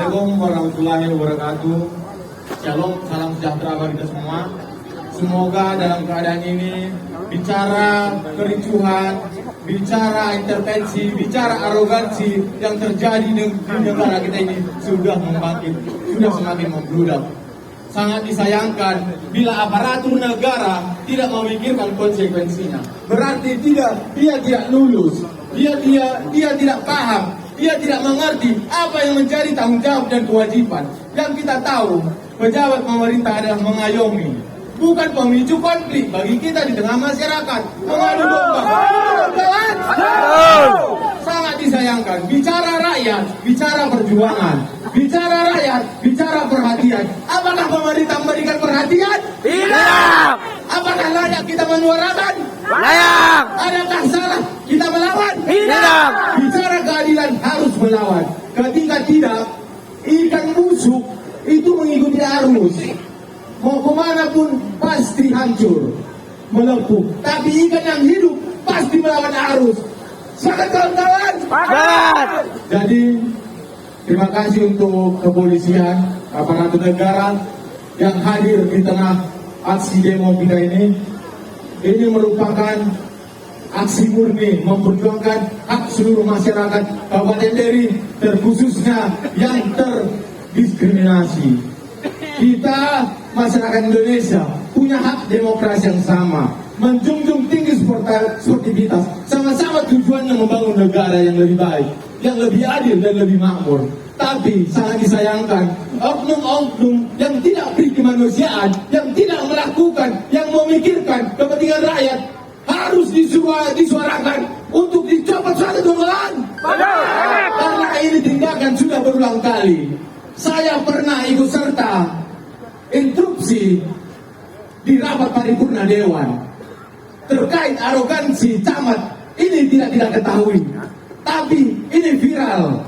Assalamualaikum warahmatullahi wabarakatuh. Shalom, salam sejahtera bagi kita semua. Semoga dalam keadaan ini bicara kericuhan, bicara intervensi, bicara arogansi yang terjadi di negara kita ini sudah semakin membludak. Sangat disayangkan bila aparatur negara tidak memikirkan konsekuensinya. Berarti dia tidak lulus, dia tidak paham, dia tidak mengerti apa yang menjadi tanggung jawab dan kewajiban. Yang kita tahu, pejabat pemerintah adalah mengayomi, bukan pemicu konflik bagi kita di tengah masyarakat. Mengadu domba, sangat disayangkan. Bicara rakyat, bicara perjuangan, bicara rakyat, bicara perhatian. Apakah pemerintah memberikan perhatian? Tidak. Apakah layak kita menyuarakan? Layak. Adakah salah kita melawan? Tidak. Bicara keadilan harus melawan. Ketika tidak, ikan busuk itu mengikuti arus. Mau kemana pun pasti hancur, melepuh. Tapi ikan yang hidup pasti melawan arus. Semangat kawan-kawan. Semangat. Jadi terima kasih untuk kepolisian, aparatur negara yang hadir di tengah aksi demo kita ini. Ini merupakan aksi murni memperjuangkan hak seluruh masyarakat Kabupaten Deri, terkhususnya yang terdiskriminasi. Kita masyarakat Indonesia punya hak demokrasi yang sama, menjunjung tinggi sportivitas, sama-sama tujuannya membangun negara yang lebih baik, yang lebih adil dan lebih makmur. Tapi sangat disayangkan oknum-oknum yang tidak beri kemanusiaan, yang tidak melakukan, yang memikirkan kepentingan rakyat harus disuarakan untuk dicopot suatu golongan. Karena ini tindakan sudah berulang kali. Saya pernah ikut serta instruksi di rapat paripurna Dewan terkait arogansi camat. Ini tidak ketahui, tapi ini viral.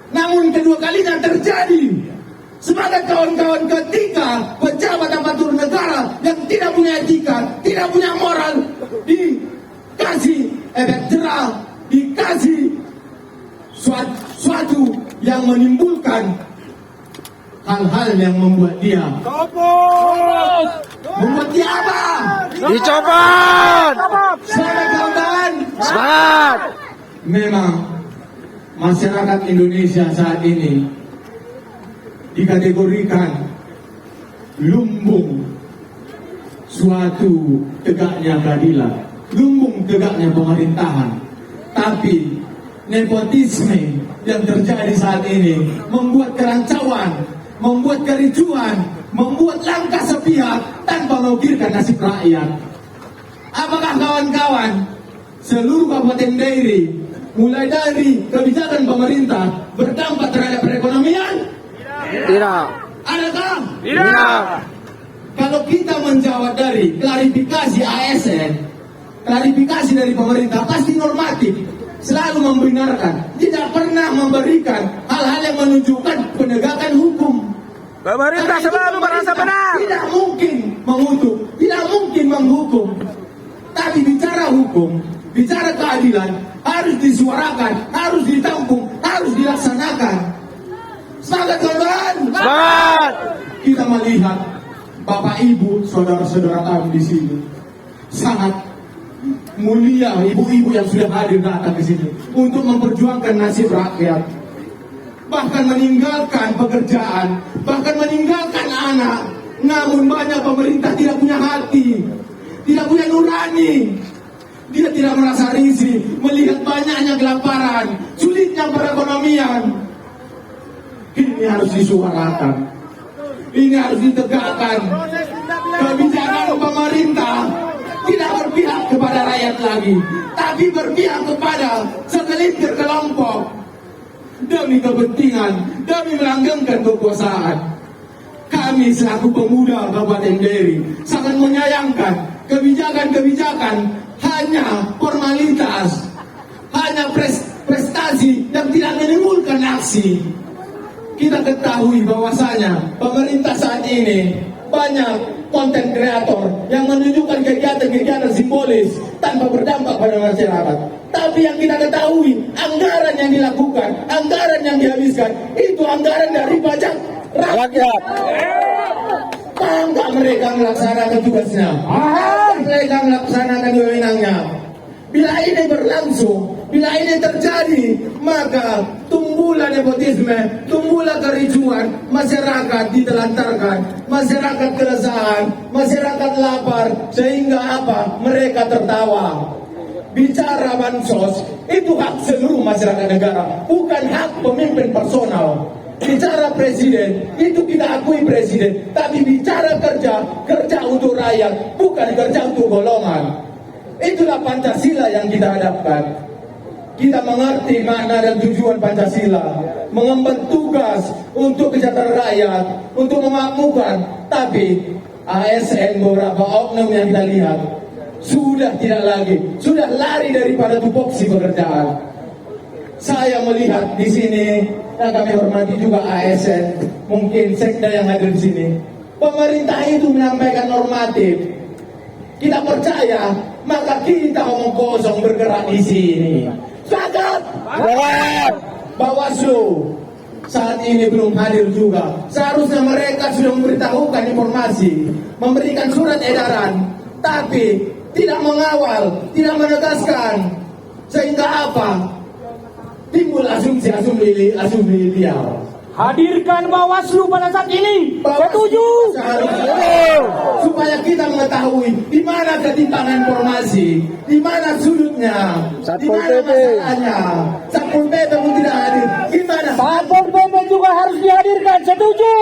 Namun kedua kalinya terjadi. Semangat kawan-kawan, ketika pejabat aparatur negara yang tidak punya etika, tidak punya moral, dikasih efek jerah, dikasih suatu yang menimbulkan hal-hal yang membuat dia membuat dia apa? Dicopot. Semangat kawan-kawan. Semangat. Memang masyarakat Indonesia saat ini dikategorikan lumbung suatu tegaknya keadilan, lumbung tegaknya pemerintahan. Tapi nepotisme yang terjadi saat ini membuat kerancauan, membuat kericuan, membuat langkah sepihak tanpa memikirkan nasib rakyat. Apakah kawan-kawan seluruh Kabupaten Dairi, mulai dari kebijakan pemerintah, berdampak terhadap perekonomian? Tidak. Adakah? Tidak. Kalau kita menjawab dari klarifikasi ASN, klarifikasi dari pemerintah pasti normatif, selalu membenarkan, tidak pernah memberikan hal-hal yang menunjukkan penegakan hukum. Pemerintah selalu merasa benar. Tidak mungkin mengutuk, tidak mungkin menghukum. Tapi bicara hukum, bicara keadilan harus disuarakan, harus ditampung, harus dilaksanakan. Semangat kawan-kawan. Semangat. Kita melihat Bapak Ibu, saudara-saudara kami di sini sangat mulia, ibu-ibu yang sudah hadir datang di sini untuk memperjuangkan nasib rakyat, bahkan meninggalkan pekerjaan, bahkan meninggalkan anak. Namun banyak pemerintah tidak punya hati, tidak punya nurani. Dia tidak merasa risih melihat banyaknya kelaparan, sulitnya perekonomian. Ini harus disuarakan, ini harus ditegakkan. Kebijakan pemerintah tidak berpihak kepada rakyat lagi, tapi berpihak kepada segelintir kelompok demi kepentingan, demi melanggengkan kekuasaan. Kami selaku pemuda Kabupaten Deri sangat menyayangkan kebijakan-kebijakan hanya formalitas, hanya prestasi yang tidak menimbulkan aksi. Kita ketahui bahwasanya pemerintah saat ini banyak konten kreator yang menunjukkan kegiatan-kegiatan simbolis tanpa berdampak pada masyarakat. Tapi yang kita ketahui, anggaran yang dilakukan, anggaran yang dihabiskan, itu anggaran dari pajak rakyat. Bangga mereka melaksanakan tugasnya. Mereka melaksanakan wewenangnya. Bila ini berlangsung, bila ini terjadi, maka tumbuhlah nepotisme, tumbuhlah kericuan, masyarakat ditelantarkan, masyarakat keresahan, masyarakat lapar, sehingga apa? Mereka tertawa. Bicara bansos, itu hak seluruh masyarakat negara, bukan hak pemimpin personal. Bicara presiden, itu kita akui presiden, tapi bicara kerja, kerja untuk rakyat, bukan kerja untuk golongan. Itulah Pancasila yang kita hadapkan. Kita mengerti makna dan tujuan Pancasila, mengemban tugas untuk kesejahteraan rakyat, untuk memakmurkan. Tapi ASN beberapa oknum yang kita lihat sudah tidak lagi, sudah lari daripada tupoksi pekerjaan. Saya melihat di sini, yang kami hormati juga ASN, mungkin sekda yang hadir di sini. Pemerintah itu menyampaikan normatif. Kita percaya, maka kita omong kosong bergerak di sini. Sepakat? Bawaslu saat ini belum hadir juga. Seharusnya mereka sudah memberitahukan informasi, memberikan surat edaran, tapi tidak mengawal, tidak menegaskan, sehingga apa? Timbul asumsi-asumsi liar. Hadirkan Bawaslu pada saat ini. Setuju. Supaya kita mengetahui di mana ketimpangan informasi, di mana sudutnya, di mana masalahnya. Satpol PP pun tidak hadir. Gimana? Satpol PP juga harus dihadirkan. Setuju.